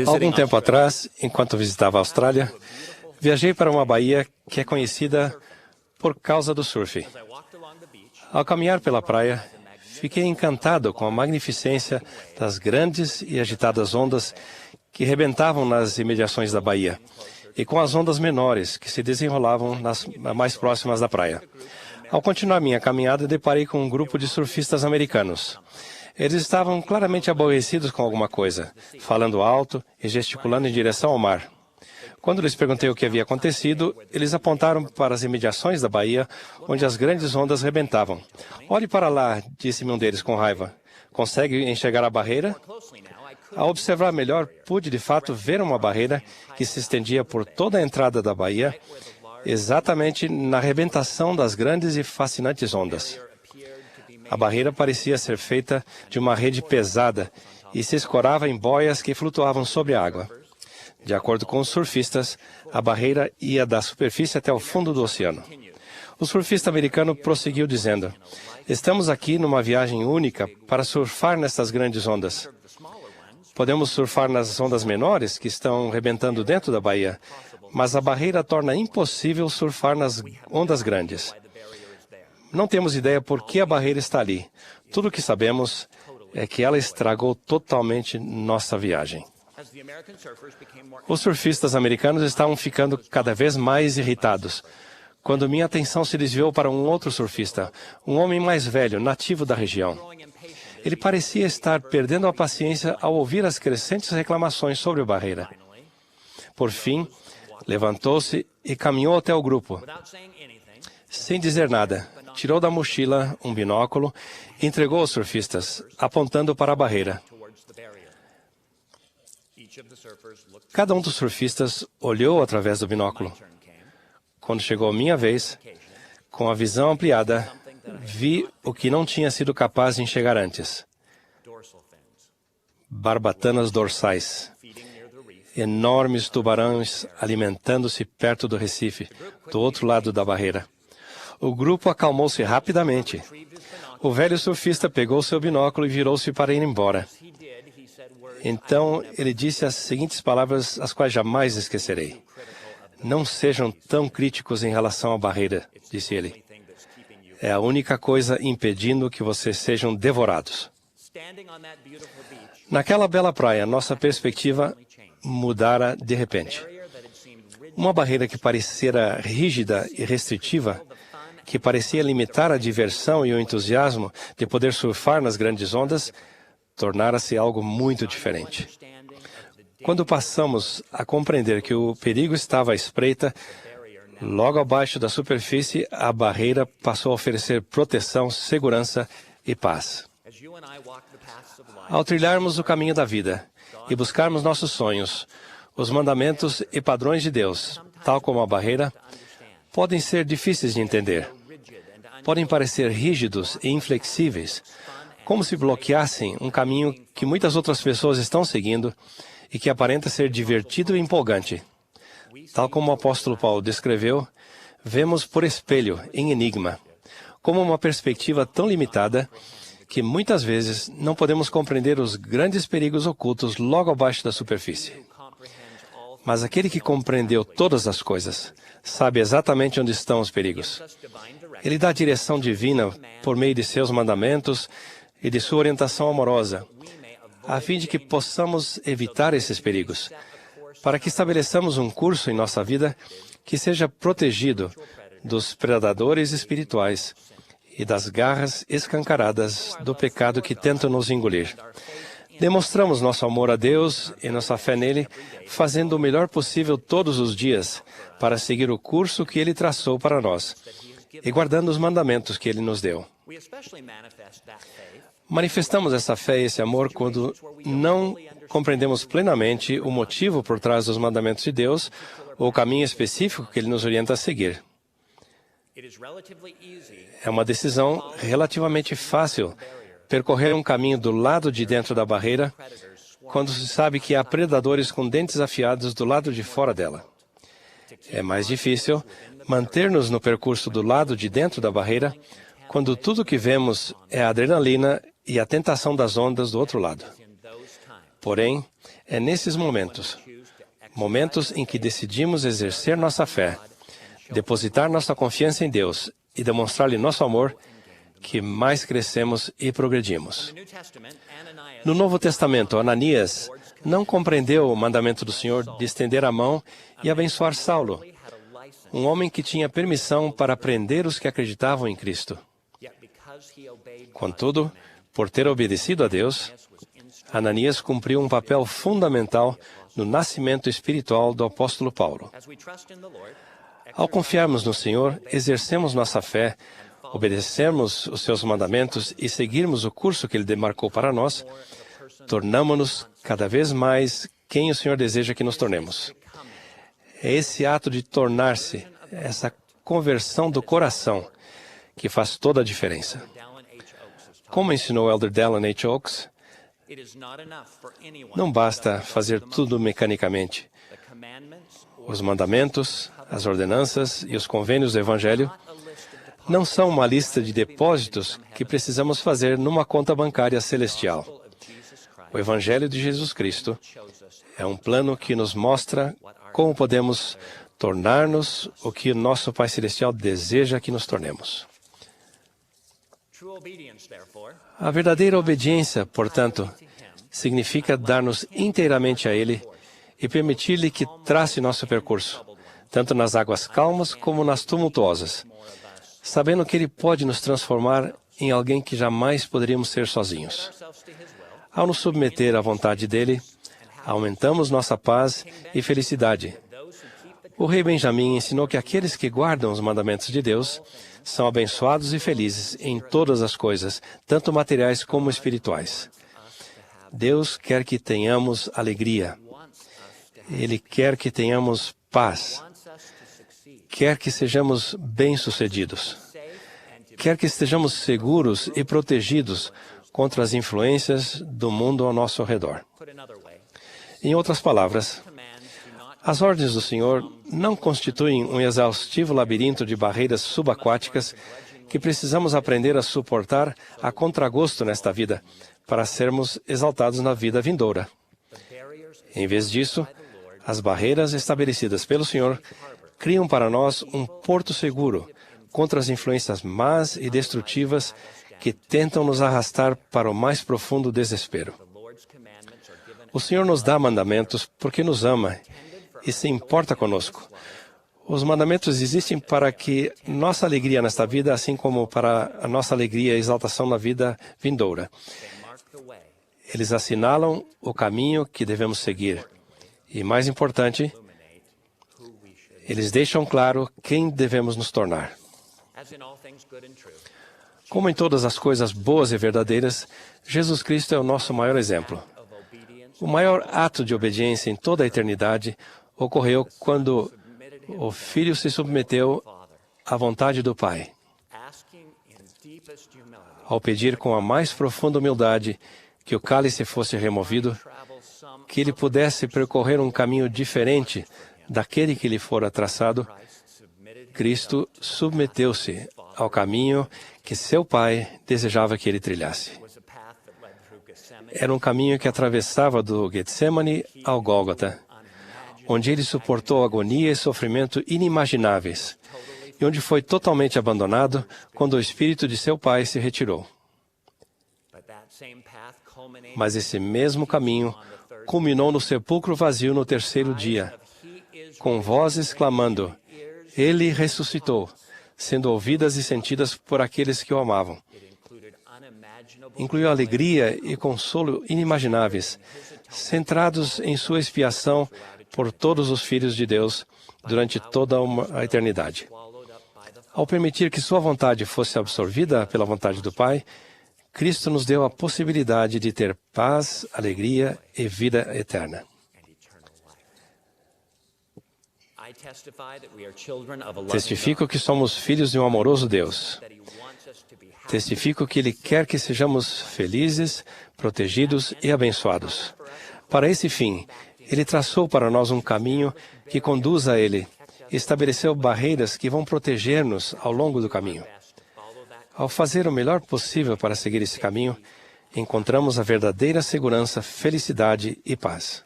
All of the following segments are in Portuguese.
Algum tempo atrás, enquanto visitava a Austrália, viajei para uma baía que é conhecida por causa do surf. Ao caminhar pela praia, fiquei encantado com a magnificência das grandes e agitadas ondas que rebentavam nas imediações da baía e com as ondas menores que se desenrolavam nas mais próximas da praia. Ao continuar minha caminhada, deparei com um grupo de surfistas americanos. Eles estavam claramente aborrecidos com alguma coisa, falando alto e gesticulando em direção ao mar. Quando lhes perguntei o que havia acontecido, eles apontaram para as imediações da baía, onde as grandes ondas rebentavam. "Olhe para lá", disse-me um deles com raiva. "Consegue enxergar a barreira?" Ao observar melhor, pude de fato ver uma barreira que se estendia por toda a entrada da baía, exatamente na rebentação das grandes e fascinantes ondas. A barreira parecia ser feita de uma rede pesada e se escorava em boias que flutuavam sobre a água. De acordo com os surfistas, a barreira ia da superfície até o fundo do oceano. O surfista americano prosseguiu dizendo: "Estamos aqui numa viagem única para surfar nessas grandes ondas. Podemos surfar nas ondas menores que estão rebentando dentro da baía, mas a barreira torna impossível surfar nas ondas grandes. Não temos ideia por que a barreira está ali. Tudo o que sabemos é que ela estragou totalmente nossa viagem." Os surfistas americanos estavam ficando cada vez mais irritados, quando minha atenção se desviou para um outro surfista, um homem mais velho, nativo da região. Ele parecia estar perdendo a paciência ao ouvir as crescentes reclamações sobre a barreira. Por fim, levantou-se e caminhou até o grupo. Sem dizer nada, tirou da mochila um binóculo e entregou aos surfistas, apontando para a barreira. Cada um dos surfistas olhou através do binóculo. Quando chegou a minha vez, com a visão ampliada, vi o que não tinha sido capaz de enxergar antes. Barbatanas dorsais. Enormes tubarões alimentando-se perto do recife, do outro lado da barreira. O grupo acalmou-se rapidamente. O velho surfista pegou seu binóculo e virou-se para ir embora. Então, ele disse as seguintes palavras, as quais jamais esquecerei. "Não sejam tão críticos em relação à barreira", disse ele. "É a única coisa impedindo que vocês sejam devorados." Naquela bela praia, nossa perspectiva mudara de repente. Uma barreira que parecera rígida e restritiva, que parecia limitar a diversão e o entusiasmo de poder surfar nas grandes ondas, tornara-se algo muito diferente. Quando passamos a compreender que o perigo estava à espreita, logo abaixo da superfície, a barreira passou a oferecer proteção, segurança e paz. Ao trilharmos o caminho da vida e buscarmos nossos sonhos, os mandamentos e padrões de Deus, tal como a barreira, podem ser difíceis de entender. Podem parecer rígidos e inflexíveis, como se bloqueassem um caminho que muitas outras pessoas estão seguindo e que aparenta ser divertido e empolgante. Tal como o apóstolo Paulo descreveu, vemos por espelho, em enigma, como uma perspectiva tão limitada que muitas vezes não podemos compreender os grandes perigos ocultos logo abaixo da superfície. Mas aquele que compreendeu todas as coisas sabe exatamente onde estão os perigos. Ele dá direção divina por meio de seus mandamentos e de sua orientação amorosa, a fim de que possamos evitar esses perigos, para que estabeleçamos um curso em nossa vida que seja protegido dos predadores espirituais e das garras escancaradas do pecado que tenta nos engolir. Demonstramos nosso amor a Deus e nossa fé nele, fazendo o melhor possível todos os dias para seguir o curso que ele traçou para nós e guardando os mandamentos que ele nos deu. Manifestamos essa fé e esse amor quando não compreendemos plenamente o motivo por trás dos mandamentos de Deus ou o caminho específico que ele nos orienta a seguir. É uma decisão relativamente fácil percorrer um caminho do lado de dentro da barreira quando se sabe que há predadores com dentes afiados do lado de fora dela. É mais difícil manter-nos no percurso do lado de dentro da barreira quando tudo o que vemos é a adrenalina e a tentação das ondas do outro lado. Porém, é nesses momentos em que decidimos exercer nossa fé, depositar nossa confiança em Deus e demonstrar-lhe nosso amor, que mais crescemos e progredimos. No Novo Testamento, Ananias não compreendeu o mandamento do Senhor de estender a mão e abençoar Saulo, um homem que tinha permissão para prender os que acreditavam em Cristo. Contudo, por ter obedecido a Deus, Ananias cumpriu um papel fundamental no nascimento espiritual do apóstolo Paulo. Ao confiarmos no Senhor, exercemos nossa fé, obedecermos os seus mandamentos e seguirmos o curso que Ele demarcou para nós, tornamo-nos cada vez mais quem o Senhor deseja que nos tornemos. É esse ato de tornar-se, essa conversão do coração, que faz toda a diferença. Como ensinou o Elder Dallin H. Oaks, não basta fazer tudo mecanicamente. Os mandamentos, as ordenanças e os convênios do Evangelho não são uma lista de depósitos que precisamos fazer numa conta bancária celestial. O Evangelho de Jesus Cristo é um plano que nos mostra como podemos tornar-nos o que o nosso Pai Celestial deseja que nos tornemos. A verdadeira obediência, portanto, significa dar-nos inteiramente a Ele e permitir-lhe que trace nosso percurso, tanto nas águas calmas como nas tumultuosas, sabendo que Ele pode nos transformar em alguém que jamais poderíamos ser sozinhos. Ao nos submeter à vontade dEle, aumentamos nossa paz e felicidade. O rei Benjamim ensinou que aqueles que guardam os mandamentos de Deus são abençoados e felizes em todas as coisas, tanto materiais como espirituais. Deus quer que tenhamos alegria. Ele quer que tenhamos paz. Quer que sejamos bem-sucedidos. Quer que estejamos seguros e protegidos contra as influências do mundo ao nosso redor. Em outras palavras, as ordens do Senhor não constituem um exaustivo labirinto de barreiras subaquáticas que precisamos aprender a suportar a contragosto nesta vida, para sermos exaltados na vida vindoura. Em vez disso, as barreiras estabelecidas pelo Senhor criam para nós um porto seguro contra as influências más e destrutivas que tentam nos arrastar para o mais profundo desespero. O Senhor nos dá mandamentos porque nos ama e se importa conosco. Os mandamentos existem para que nossa alegria nesta vida, assim como para a nossa alegria e exaltação na vida vindoura. Eles assinalam o caminho que devemos seguir. E, mais importante, eles deixam claro quem devemos nos tornar. Como em todas as coisas boas e verdadeiras, Jesus Cristo é o nosso maior exemplo. O maior ato de obediência em toda a eternidade ocorreu quando o Filho se submeteu à vontade do Pai. Ao pedir com a mais profunda humildade que o cálice fosse removido, que ele pudesse percorrer um caminho diferente daquele que lhe fora traçado, Cristo submeteu-se ao caminho que seu Pai desejava que ele trilhasse. Era um caminho que atravessava do Getsemane ao Gólgota, onde ele suportou agonia e sofrimento inimagináveis, e onde foi totalmente abandonado quando o Espírito de seu Pai se retirou. Mas esse mesmo caminho culminou no sepulcro vazio no terceiro dia, com vozes clamando: Ele ressuscitou, sendo ouvidas e sentidas por aqueles que o amavam. Incluiu alegria e consolo inimagináveis, centrados em sua expiação por todos os filhos de Deus durante toda a eternidade. Ao permitir que sua vontade fosse absorvida pela vontade do Pai, Cristo nos deu a possibilidade de ter paz, alegria e vida eterna. Testifico que somos filhos de um amoroso Deus. Testifico que Ele quer que sejamos felizes, protegidos e abençoados. Para esse fim, Ele traçou para nós um caminho que conduz a Ele e estabeleceu barreiras que vão proteger-nos ao longo do caminho. Ao fazer o melhor possível para seguir esse caminho, encontramos a verdadeira segurança, felicidade e paz.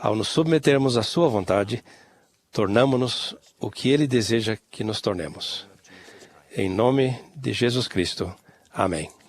Ao nos submetermos à sua vontade, tornamo-nos o que Ele deseja que nos tornemos. Em nome de Jesus Cristo. Amém.